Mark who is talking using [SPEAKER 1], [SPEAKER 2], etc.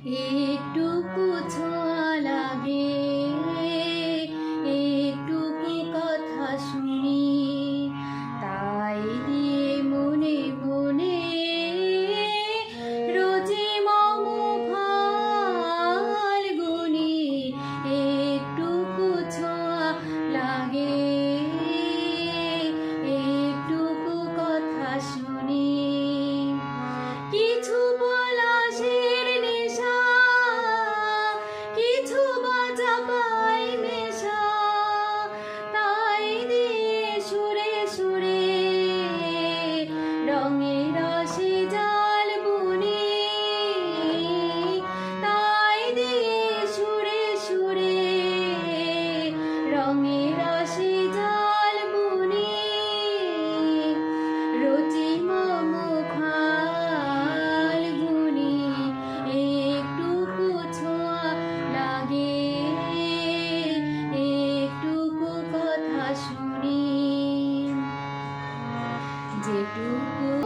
[SPEAKER 1] একটুকু ছোঁয়া লাগে, একটুকু কথা শুনি, তাই দিয়ে মনে মনে রোজে মম ফাল্গুনি। একটুকু ছোঁয়া লাগে, একটুকু কথা শুনি, কিছু পলাশের নেশা, কিছু বাজা পাই নেশা, তাই দিয়ে সুরে সুরে রঙের রসে জাল বুনি, তাই দিয়ে সুরে সুরে রঙের রসে জাল বুনি। রোজে মম ফাল্গুনি, একটুকু ছোঁয়া লাগে, একটুকু কথা শুনি, যেটুকু